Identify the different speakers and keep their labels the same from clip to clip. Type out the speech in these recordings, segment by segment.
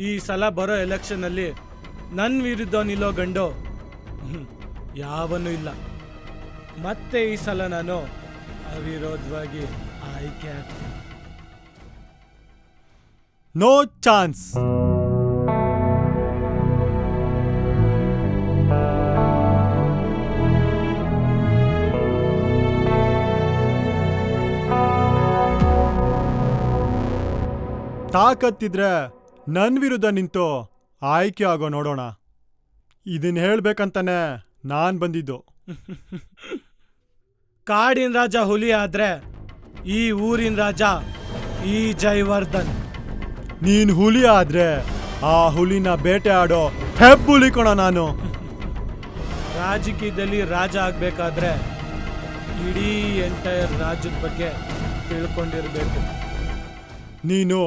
Speaker 1: ಈ ಸಲ ಬರೋ ಎಲೆಕ್ಷನಲ್ಲಿ ನನ್ನ ವಿರುದ್ಧ ನಿಲ್ಲೋ ಗಂಡು ಯಾವನೂ ಇಲ್ಲ. ಮತ್ತೆ ಈ ಸಲ ನಾನು ಅವಿರೋಧವಾಗಿ ಆಯ್ಕೆ ಆಗ್ತೀನಿ.
Speaker 2: No chance. ತಾಕತ್ತಿದ್ರೆ ನನ್ನ ವಿರುದ್ಧ ನಿಂತು ಆಯ್ಕೆ ಆಗೋ ನೋಡೋಣ. ಇದನ್ನ ಹೇಳ್ಬೇಕಂತಾನೆ ನಾನು ಬಂದಿದ್ದು.
Speaker 1: ಕಾಡಿನ ರಾಜ ಹುಲಿ ಆದ್ರೆ ಈ ಊರಿನ ರಾಜ ಈ ಜಯವರ್ಧನ್.
Speaker 2: ನೀನ್ ಹುಲಿ ಆದ್ರೆ ಆ ಹುಲಿನ ಬೇಟೆ ಆಡೋ ಹೆಬ್ಬುಲಿ ಕಣ ನಾನು.
Speaker 1: ರಾಜಕೀಯದಲ್ಲಿ ರಾಜ ಆಗ್ಬೇಕಾದ್ರೆ ಇಡೀ ಎಂಟೈರ್ ರಾಜ್ಯದ ಬಗ್ಗೆ ತಿಳ್ಕೊಂಡಿರ್ಬೇಕು.
Speaker 2: ನೀನು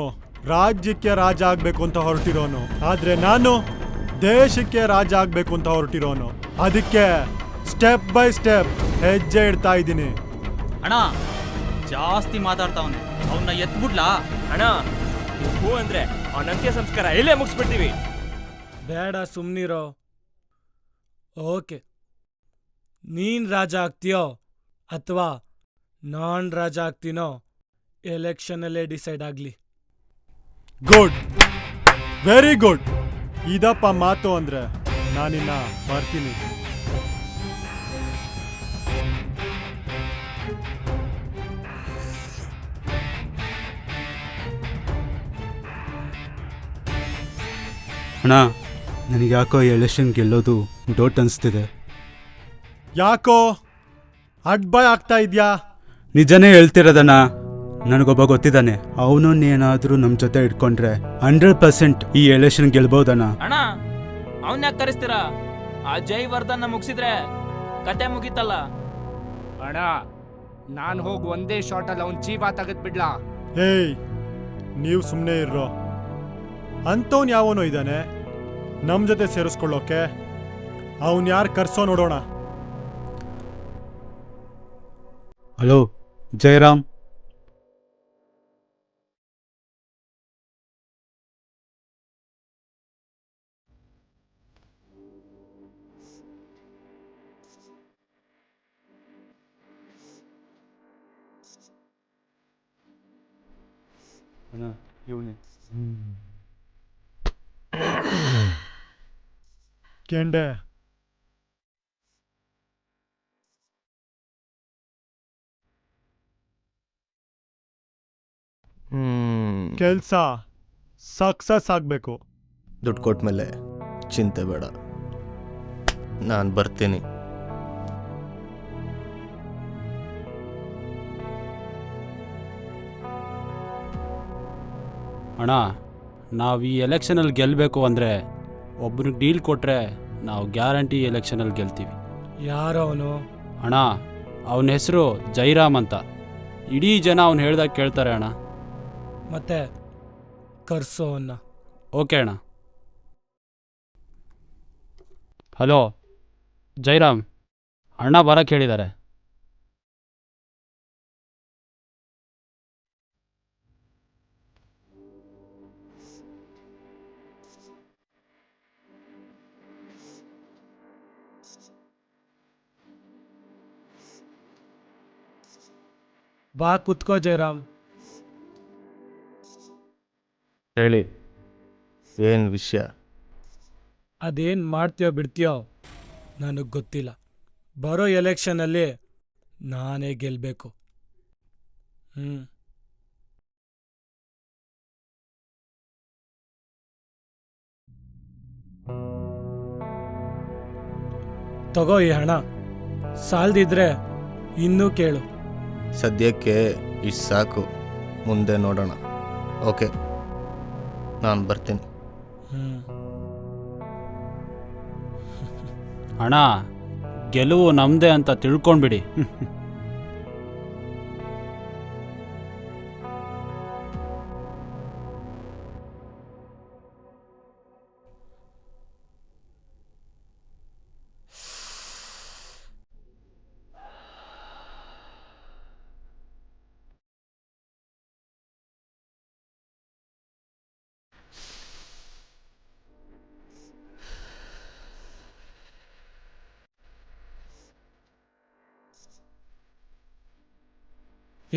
Speaker 2: ರಾಜ್ಯಕ್ಕೆ ರಾಜ ಆಗ್ಬೇಕು ಅಂತ ಹೊರಟಿರೋನು, ಆದ್ರೆ ನಾನು ದೇಶಕ್ಕೆ ರಾಜ ಆಗ್ಬೇಕು ಅಂತ ಹೊರಟಿರೋನು. ಅದಕ್ಕೆ ಸ್ಟೆಪ್ ಬೈ ಸ್ಟೆಪ್ ಹೆಜ್ಜೆ ಇಡ್ತಾ ಇದ್ದೀನಿ.
Speaker 3: ಅಣ್ಣ ಜಾಸ್ತಿ ಮಾತಾಡ್ತಾವನೆ, ಅವನ್ನ ಎತ್ಬಿಡ್ಲಾ?
Speaker 4: ಅಣ್ಣ ಹೂ ಅಂದ್ರೆ ಅವನ ಅಂತ್ಯ ಸಂಸ್ಕಾರ ಇಲ್ಲೇ ಮುಗಿಸ್ಬಿಡ್ತೀವಿ.
Speaker 1: ಬೇಡ, ಸುಮ್ನಿರೋ. ಓಕೆ, ನೀನ್ ರಾಜ ಆಗ್ತೀಯೋ ಅಥವಾ ನಾನ್ ರಾಜ ಆಗ್ತೀನೋ ಎಲೆಕ್ಷನಲ್ಲೇ ಡಿಸೈಡ್ ಆಗ್ಲಿ.
Speaker 2: Good, very good. ಇದಪ್ಪ ಮಾತು ಅಂದ್ರೆ ನಾನಿನ್ನ ಬರ್ತೀನಿ.
Speaker 5: ಅಣ್ಣ, ನನಗೆ ಯಾಕೋ ಎಲೆಕ್ಷನ್ ಗೆಲ್ಲೋದು ಡೌಟ್ ಅನಿಸ್ತಿದೆ.
Speaker 2: ಯಾಕೋ ಅಡ್ಬಾಯ್ ಆಗ್ತಾ ಇದ್ಯಾ?
Speaker 5: ನಿಜನೇ ಹೇಳ್ತಿರೋದಣ್ಣ. ನನಗೊಬ್ಬ ಗೊತ್ತಿದ್ದಾನೆ, ಅವನನ್ನೇನಾದರೂ ನಮ್ಮ ಜೊತೆ ಇಟ್ಕೊಂಡ್ರೆ 100% ಈ ಎಲೆಕ್ಷನ್ ಗೆಲ್ಬಹುದಣ್ಣ.
Speaker 4: ಅಣ್ಣ ಅವನ್ ಯಾಕೆ ಕರೆಸ್ತೀರಾ? ಆ ಜಯವರ್ಧನ್ ಮುಗಿಸಿದ್ರೆ ಕತೆ ಮುಗೀತಲ್ಲ.
Speaker 6: ಅಣ್ಣ ನಾನು ಹೋಗಿ ಒಂದೇ ಶಾಟಲ್ಲಿ ಅವ್ನ ಜೀವ ತೆಗೆದ್ಬಿಡ್ಲಾ?
Speaker 2: ಏಯ್, ನೀವು ಸುಮ್ಮನೆ ಇರ್ರೋ. ಅಂಥವ್ನು ಯಾವನೋ ಇದ್ದಾನೆ ನಮ್ಮ ಜೊತೆ ಸೇರಿಸ್ಕೊಳ್ಳೋಕೆ. ಅವನು ಯಾರು ಕರ್ಸೋ ನೋಡೋಣ.
Speaker 5: ಹಲೋ ಜಯರಾಮ್.
Speaker 2: ಕೆಂಡೆ, ಕೆಲ್ಸ ಸಕ್ಸಸ್ ಆಗಬೇಕು.
Speaker 7: ದುಡ್ಡು ಕೊಟ್ಮೇಲೆ ಚಿಂತೆ ಬೇಡ, ನಾನು ಬರ್ತೀನಿ.
Speaker 8: ಅಣ್ಣ, ನಾವು ಈ ಎಲೆಕ್ಷನಲ್ಲಿ ಗೆಲ್ಲಬೇಕು ಅಂದರೆ ಒಬ್ಬನಿಗೆ ಡೀಲ್ ಕೊಟ್ಟರೆ ನಾವು ಗ್ಯಾರಂಟಿ ಎಲೆಕ್ಷನಲ್ಲಿ ಗೆಲ್ತೀವಿ.
Speaker 1: ಯಾರೋ ಅವನು?
Speaker 8: ಅಣ್ಣ, ಅವನ ಹೆಸರು ಜೈರಾಮ್ ಅಂತ. ಇಡೀ ಜನ ಅವನು ಹೇಳ್ದಾಗ ಕೇಳ್ತಾರೆ ಅಣ್ಣ.
Speaker 1: ಮತ್ತೆ ಕರ್ಸೋ ಅವನ್ನ.
Speaker 8: ಓಕೆ ಅಣ್ಣ. ಹಲೋ ಜೈರಾಮ್, ಅಣ್ಣ ಬರಕ್ಕೆ ಹೇಳಿದ್ದಾರೆ.
Speaker 1: ಬಾ ಕುತ್ಕೋ ಜಯರಾಮ್.
Speaker 7: ಹೇಳಿ, ಏನು ವಿಷಯ?
Speaker 1: ಅದೇನು ಮಾಡ್ತೀಯೋ ಬಿಡ್ತೀಯೋ ನನಗೆ ಗೊತ್ತಿಲ್ಲ. ಬರೋ ಎಲೆಕ್ಷನಲ್ಲಿ ನಾನೇ ಗೆಲ್ಲಬೇಕು. ತಗೋ ಈ ಹಣ. ಸಾಲದಿದ್ರೆ ಇನ್ನೂ ಕೇಳು.
Speaker 7: ಸದ್ಯಕ್ಕೆ ಇಷ್ಟು ಸಾಕು, ಮುಂದೆ ನೋಡೋಣ. ಓಕೆ, ನಾನು ಬರ್ತೀನಿ.
Speaker 8: ಅಣ್ಣ, ಗೆಲುವು ನಮ್ಮದೇ ಅಂತ ತಿಳ್ಕೊಂಡ್ಬಿಡಿ.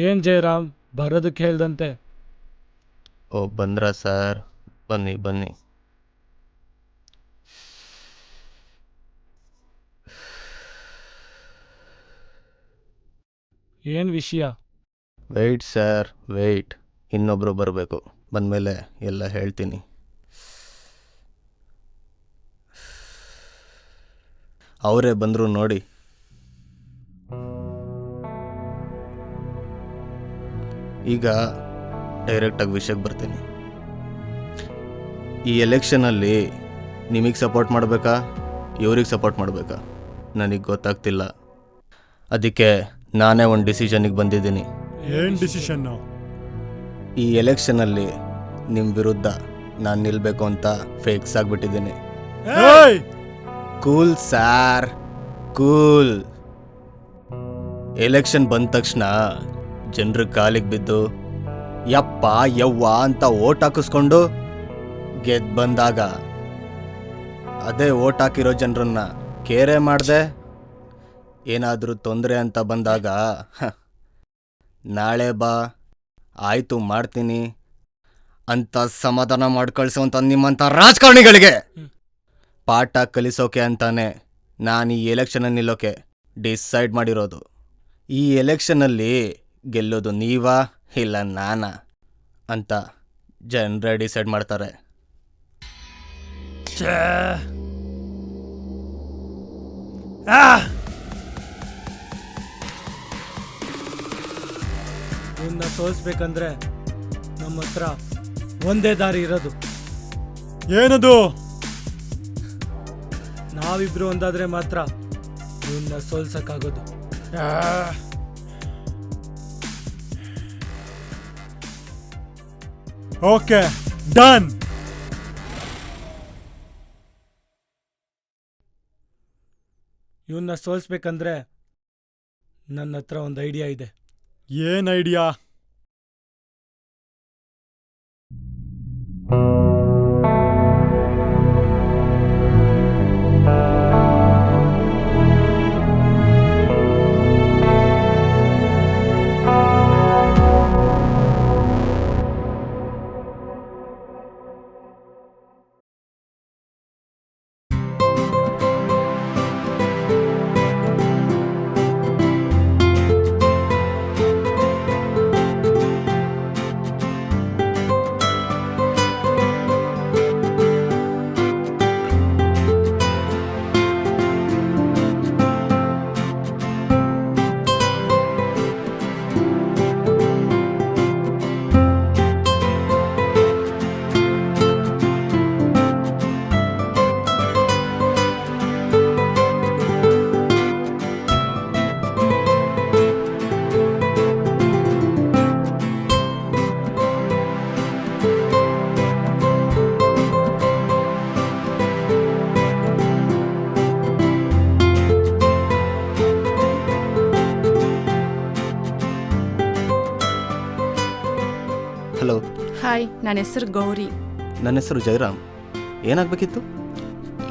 Speaker 1: ಏನ್ ಜಯರಾಮ್ ಬರೋದಕ್ಕೆ ಹೇಳ್ದಂತೆ?
Speaker 7: ಓ ಬಂದ್ರಾ ಸರ್, ಬನ್ನಿ ಬನ್ನಿ.
Speaker 1: ಏನ್ ವಿಷಯ?
Speaker 7: ವೆಯ್ಟ್ ಸರ್ ವೆಯ್ಟ್, ಇನ್ನೊಬ್ಬರು ಬರಬೇಕು. ಬಂದಮೇಲೆ ಎಲ್ಲ ಹೇಳ್ತೀನಿ. ಅವರೇ ಬಂದರು ನೋಡಿ. ಈಗ ಡೈರೆಕ್ಟಾಗಿ ವಿಷಯಕ್ಕೆ ಬರ್ತೀನಿ. ಈ ಎಲೆಕ್ಷನಲ್ಲಿ ನಿಮಗೆ ಸಪೋರ್ಟ್ ಮಾಡಬೇಕಾ, ಇವ್ರಿಗೆ ಸಪೋರ್ಟ್ ಮಾಡಬೇಕಾ ನನಗೆ ಗೊತ್ತಾಗ್ತಿಲ್ಲ. ಅದಕ್ಕೆ ನಾನೇ ಒಂದು ಡಿಸಿಷನಿಗೆ ಬಂದಿದ್ದೀನಿ.
Speaker 2: ಏನ್ ಡಿಸಿಷನ್ನು?
Speaker 7: ಈ ಎಲೆಕ್ಷನಲ್ಲಿ ನಿಮ್ಮ ವಿರುದ್ಧ ನಾನು ನಿಲ್ಲಬೇಕು ಅಂತ ಫೇಕ್ಸ್ ಆಗಿಬಿಟ್ಟಿದ್ದೀನಿ.
Speaker 2: ಏಯ್!
Speaker 7: Cool sir, cool. ಎಲೆಕ್ಷನ್ ಬಂದ ತಕ್ಷಣ ಜನರ ಕಾಲಿಗೆ ಬಿದ್ದು ಯಪ್ಪ ಯವ್ವ ಅಂತ ಓಟ್ ಹಾಕಿಸ್ಕೊಂಡು ಗೆದ್ದು ಬಂದಾಗ ಅದೇ ಓಟ್ ಹಾಕಿರೋ ಜನರನ್ನ ಕೇರೆ ಮಾಡಿದೆ. ಏನಾದರೂ ತೊಂದರೆ ಅಂತ ಬಂದಾಗ ನಾಳೆ ಬಾ ಆಯಿತು ಮಾಡ್ತೀನಿ ಅಂತ ಸಮಾಧಾನ ಮಾಡಿ ಕಳಿಸೋಂಥ ನಿಮ್ಮಂಥ ರಾಜಕಾರಣಿಗಳಿಗೆ ಪಾಠ ಕಲಿಸೋಕೆ ಅಂತಾನೆ ನಾನು ಈ ಎಲೆಕ್ಷನಲ್ಲಿ ನಿಲ್ಲೋಕೆ ಡಿಸೈಡ್ ಮಾಡಿರೋದು. ಈ ಎಲೆಕ್ಷನಲ್ಲಿ ಗೆಲ್ಲೋದು ನೀವಾ ಇಲ್ಲ ನಾನಾ ಅಂತ ಜನರೇ ಡಿಸೈಡ್ ಮಾಡ್ತಾರೆ.
Speaker 1: ಇವನ್ನ ಸೋಲ್ಸ್ಬೇಕಂದ್ರೆ ನಮ್ಮ ಹತ್ರ ಒಂದೇ ದಾರಿ ಇರೋದು.
Speaker 2: ಏನದು?
Speaker 1: ನಾವಿಬ್ರು ಒಂದಾದ್ರೆ ಮಾತ್ರ ಇವನ್ನ ಸೋಲ್ಸಕ್ಕಾಗೋದು.
Speaker 2: Okay, done.
Speaker 1: ಇವನ್ನ ಸೋಲ್ಸ್ಬೇಕಂದ್ರೆ ನನ್ನ ಹತ್ರ ಒಂದು ಐಡಿಯಾ ಇದೆ.
Speaker 2: ಏನ್ ಐಡಿಯಾ?
Speaker 7: ಹಲೋ,
Speaker 9: ಹಾಯ್, ನನ್ನ ಹೆಸರು ಗೌರಿ.
Speaker 7: ನನ್ನ ಹೆಸರು ಜಯರಾಮ್. ಏನಾಗಬೇಕಿತ್ತು?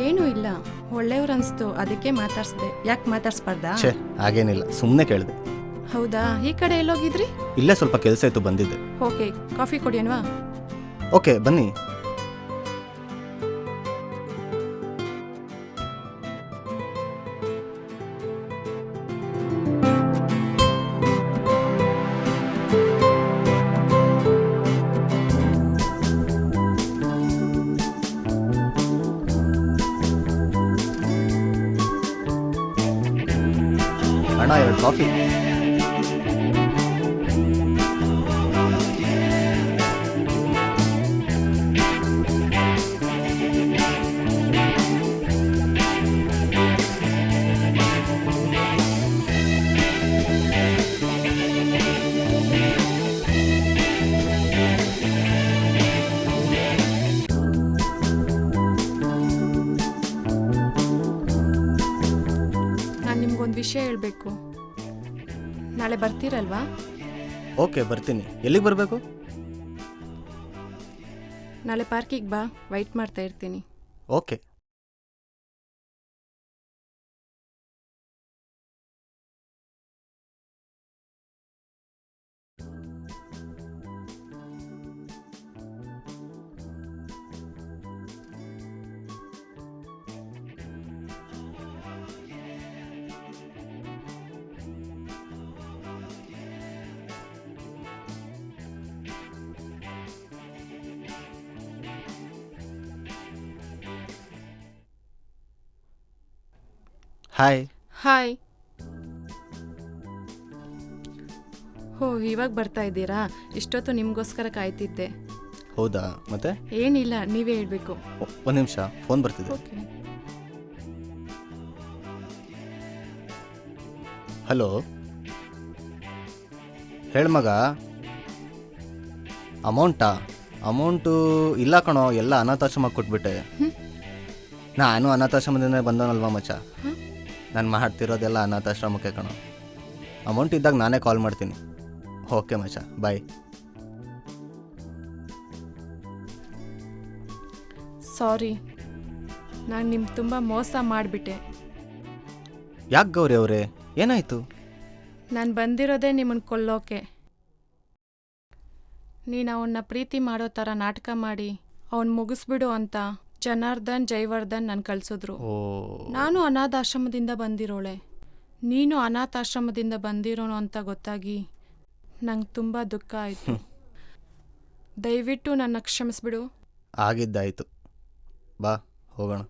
Speaker 9: ಏನೂ ಇಲ್ಲ, ಒಳ್ಳೆಯವ್ರು ಅನಿಸ್ತು, ಅದಕ್ಕೆ ಮಾತಾಡ್ಸ್ದೆ. ಯಾಕೆ ಮಾತಾಡ್ಸ್ಬಾರ್ದಾ?
Speaker 7: ಛೇ, ಹಾಗೇನಿಲ್ಲ, ಸುಮ್ಮನೆ ಕೇಳಿದೆ.
Speaker 9: ಹೌದಾ? ಈ ಕಡೆ ಎಲ್ಲೋಗಿದ್ರಿ?
Speaker 7: ಇಲ್ಲೇ ಸ್ವಲ್ಪ ಕೆಲಸ ಇತ್ತು, ಬಂದಿದ್ದೆ.
Speaker 9: Okay, coffee ಕೊಡಿಯನ್ವಾ?
Speaker 7: ಓಕೆ ಬನ್ನಿ. ಅಣ್ಣ, 2 ಕಾಫಿ.
Speaker 9: ನಾನು ನಿಮ್ಗೊಂದು ವಿಷಯ ಹೇಳಬೇಕು. ನಾಳೆ ಬರ್ತೀರಲ್ವಾ?
Speaker 7: ಓಕೆ ಬರ್ತೀನಿ. ಎಲ್ಲಿಗೆ ಬರಬೇಕು?
Speaker 9: ನಾಳೆ ಪಾರ್ಕಿಗೆ ಬಾ, ವೈಟ್ ಮಾಡ್ತಾ ಇರ್ತೀನಿ.
Speaker 7: ಓಕೆ. ಹಾಯ್.
Speaker 9: ಹಾಯ್. ಹೋ, ಇವಾಗ ಬರ್ತಾ ಇದ್ದೀರಾ? ಇಷ್ಟೊತ್ತು ನಿಮಗೋಸ್ಕರ ಕಾಯ್ತಿದ್ದೆ.
Speaker 7: ಹೌದಾ? ಮತ್ತೆ
Speaker 9: ಏನಿಲ್ಲ, ನೀವೇ ಹೇಳ್ಬೇಕು.
Speaker 7: ಒಂದು ನಿಮಿಷ, ಫೋನ್ ಬರ್ತಿದೆ.
Speaker 9: ಓಕೆ.
Speaker 7: ಹಲೋ, ಹೇಳ ಮಗ. ಅಮೌಂಟು ಇಲ್ಲ ಕಣೋ, ಎಲ್ಲ ಅನಾಥಾಶ್ರಮಕ್ಕೆ ಕೊಟ್ಬಿಟ್ಟೆ. ನಾನು ಅನಾಥಾಶ್ರಮದಿಂದ ಬಂದವನಲ್ವಾ ಮಚ್ಚ. ನಾನು ಮಾಡ್ತಿರೋದೆಲ್ಲ ಅನಾಥಾಶ್ರಮಕ್ಕೆ ಕಣೋ. ಅಮೌಂಟ್ ಇದ್ದಾಗ ನಾನೇ ಕಾಲ್ ಮಾಡ್ತೀನಿ. ಓಕೆ ಮಚ್ಚ, ಬಾಯ್.
Speaker 9: ಸಾರಿ, ನಾನು ನಿಮ್ಗೆ ತುಂಬ ಮೋಸ ಮಾಡಿಬಿಟ್ಟೆ.
Speaker 7: ಯಾಕೆ ಗೌರಿ ಅವರೇ, ಏನಾಯಿತು?
Speaker 9: ನಾನು ಬಂದಿರೋದೇ ನಿಮ್ಮನ್ನು ಕೊಲ್ಲೋಕೆ. ನೀನು ಅವನ್ನ ಪ್ರೀತಿ ಮಾಡೋ ಥರ ನಾಟಕ ಮಾಡಿ ಅವನ್ ಮುಗಿಸ್ಬಿಡು ಅಂತ ಜನಾರ್ದನ್, ಜೈವರ್ಧನ್ ನನ್ನ ಕಳಿಸಿದ್ರು. ನಾನು ಅನಾಥಾಶ್ರಮದಿಂದ ಬಂದಿರೋಳೆ, ನೀನು ಅನಾಥಾಶ್ರಮದಿಂದ ಬಂದಿರೋನು ಅಂತ ಗೊತ್ತಾಗಿ ನಂಗೆ ತುಂಬ ದುಃಖ ಆಯಿತು. ದಯವಿಟ್ಟು ನನ್ನ ಕ್ಷಮಿಸ್ಬಿಡು.
Speaker 7: ಆಗಿದ್ದಾಯಿತು, ಬಾ ಹೋಗೋಣ.